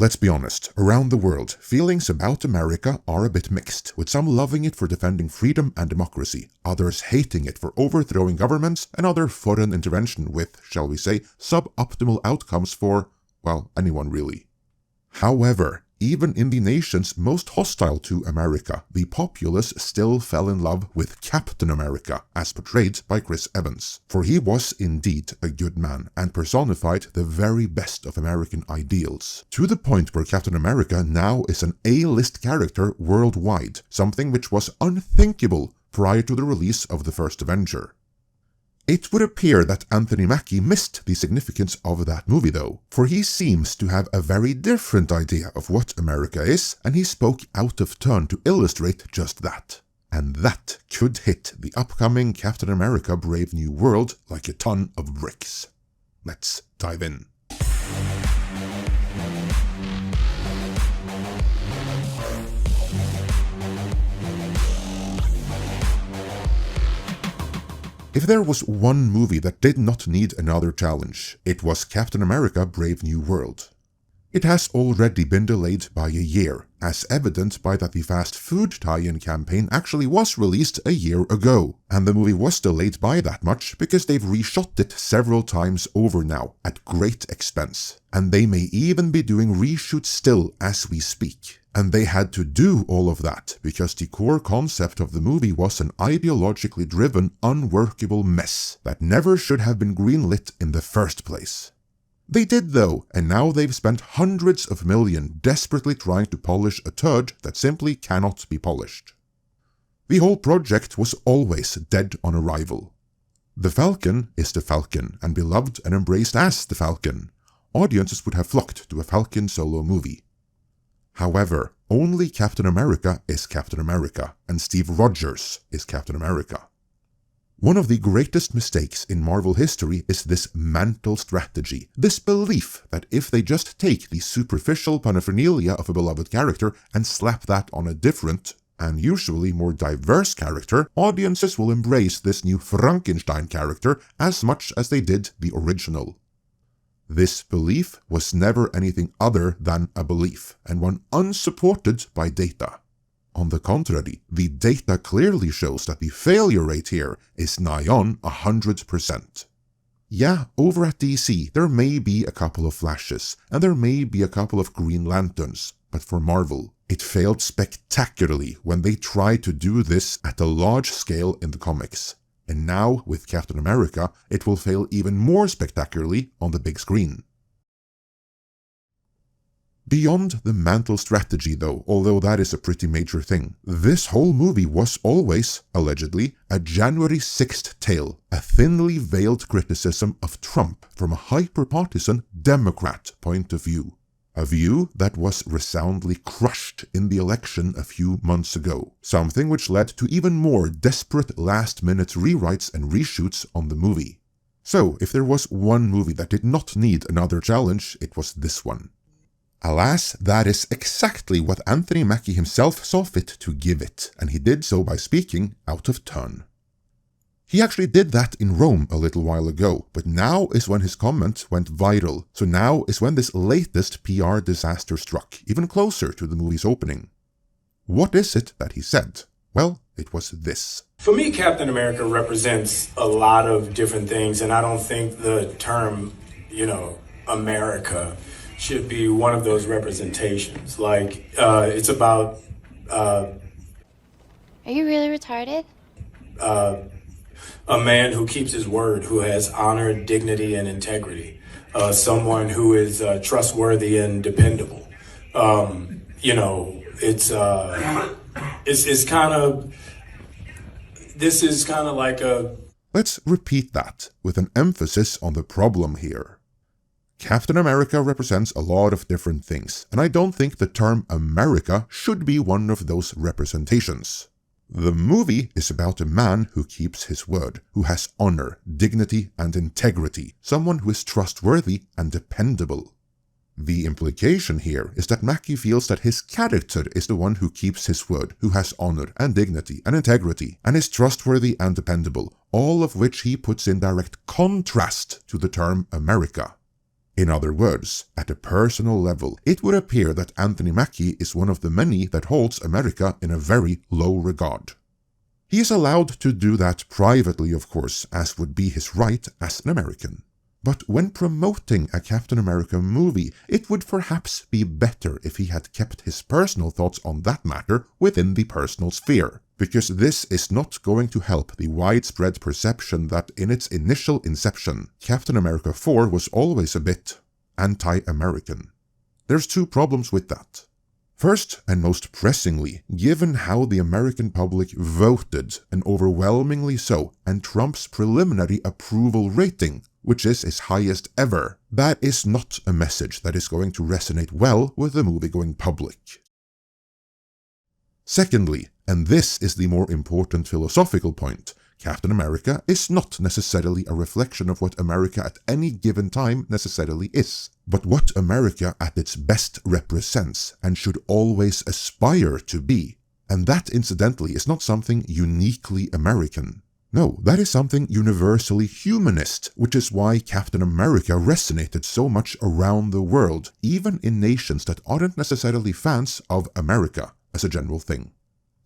Let's be honest, around the world, feelings about America are a bit mixed, with some loving it for defending freedom and democracy, others hating it for overthrowing governments, and other foreign intervention with, shall we say, suboptimal outcomes for, well, anyone really. However, even in the nations most hostile to America, the populace still fell in love with Captain America, as portrayed by Chris Evans. For he was indeed a good man, and personified the very best of American ideals, to the point where Captain America now is an A-list character worldwide, something which was unthinkable prior to the release of the first Avenger. It would appear that Anthony Mackie missed the significance of that movie though, for he seems to have a very different idea of what America is, and he spoke out of turn to illustrate just that. And that could hit the upcoming Captain America Brave New World like a ton of bricks. Let's dive in. If there was one movie that did not need another challenge, it was Captain America Brave New World. It has already been delayed by a year, as evident by that the fast food tie-in campaign actually was released a year ago, and the movie was delayed by that much because they've reshot it several times over now, at great expense, and they may even be doing reshoots still as we speak. And they had to do all of that because the core concept of the movie was an ideologically driven, unworkable mess that never should have been greenlit in the first place. They did though, and now they've spent hundreds of millions desperately trying to polish a turd that simply cannot be polished. The whole project was always dead on arrival. The Falcon is the Falcon, and beloved and embraced as the Falcon. Audiences would have flocked to a Falcon solo movie. However, only Captain America is Captain America, and Steve Rogers is Captain America. One of the greatest mistakes in Marvel history is this mantle strategy, this belief that if they just take the superficial paraphernalia of a beloved character and slap that on a different, and usually more diverse character, audiences will embrace this new Frankenstein character as much as they did the original. This belief was never anything other than a belief, and one unsupported by data. On the contrary, the data clearly shows that the failure rate here is nigh on 100%. Yeah, over at DC, there may be a couple of Flashes, and there may be a couple of Green Lanterns, but for Marvel, it failed spectacularly when they tried to do this at a large scale in the comics. And now, with Captain America, it will fail even more spectacularly on the big screen. Beyond the mantle strategy though, although that is a pretty major thing, this whole movie was always, allegedly, a January 6th tale, a thinly veiled criticism of Trump from a hyper-partisan Democrat point of view. A view that was resoundingly crushed in the election a few months ago, something which led to even more desperate last-minute rewrites and reshoots on the movie. So, if there was one movie that did not need another challenge, it was this one. Alas, that is exactly what Anthony Mackie himself saw fit to give it, and he did so by speaking out of turn. He actually did that in Rome a little while ago, but now is when his comment went viral, so now is when this latest PR disaster struck, even closer to the movie's opening. What is it that he said? Well, it was this. For me, Captain America represents a lot of different things, and I don't think the term, America should be one of those representations. Like, it's about... Are you really retarded? A man who keeps his word, who has honor, dignity, and integrity. Someone who is trustworthy and dependable. It's kind of... This is kind of like a... Let's repeat that, with an emphasis on the problem here. Captain America represents a lot of different things, and I don't think the term America should be one of those representations. The movie is about a man who keeps his word, who has honor, dignity, and integrity, someone who is trustworthy and dependable. The implication here is that Mackie feels that his character is the one who keeps his word, who has honor and dignity and integrity, and is trustworthy and dependable, all of which he puts in direct contrast to the term America. In other words, at a personal level, it would appear that Anthony Mackie is one of the many that holds America in a very low regard. He is allowed to do that privately, of course, as would be his right as an American. But when promoting a Captain America movie, it would perhaps be better if he had kept his personal thoughts on that matter within the personal sphere, because this is not going to help the widespread perception that in its initial inception, Captain America 4 was always a bit anti-American. There's two problems with that. First, and most pressingly, given how the American public voted, and overwhelmingly so, and Trump's preliminary approval rating, which is his highest ever, that is not a message that is going to resonate well with the movie-going public. Secondly, and this is the more important philosophical point, Captain America is not necessarily a reflection of what America at any given time necessarily is, but what America at its best represents and should always aspire to be. And that, incidentally, is not something uniquely American. No, that is something universally humanist, which is why Captain America resonated so much around the world, even in nations that aren't necessarily fans of America as a general thing.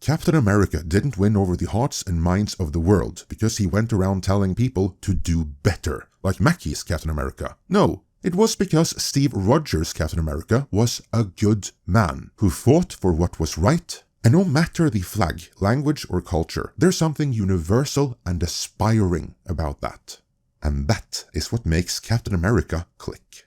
Captain America didn't win over the hearts and minds of the world because he went around telling people to do better, like Mackie's Captain America. No, it was because Steve Rogers' Captain America was a good man who fought for what was right, and no matter the flag, language, or culture, there's something universal and aspiring about that. And that is what makes Captain America click.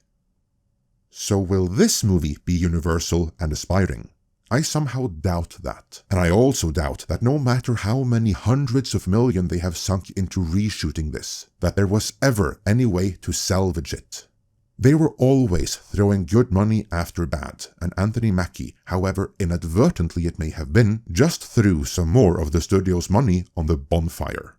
So will this movie be universal and aspiring? I somehow doubt that. And I also doubt that no matter how many hundreds of millions they have sunk into reshooting this, that there was ever any way to salvage it. They were always throwing good money after bad, and Anthony Mackie, however inadvertently it may have been, just threw some more of the studio's money on the bonfire.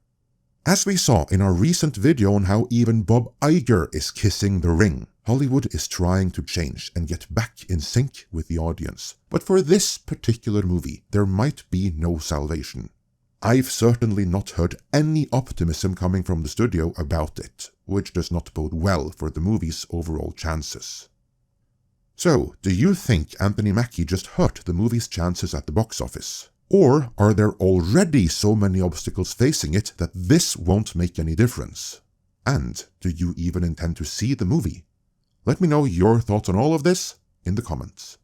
As we saw in our recent video on how even Bob Iger is kissing the ring, Hollywood is trying to change and get back in sync with the audience. But for this particular movie, there might be no salvation. I've certainly not heard any optimism coming from the studio about it, which does not bode well for the movie's overall chances. So, do you think Anthony Mackie just hurt the movie's chances at the box office? Or are there already so many obstacles facing it that this won't make any difference? And do you even intend to see the movie? Let me know your thoughts on all of this in the comments.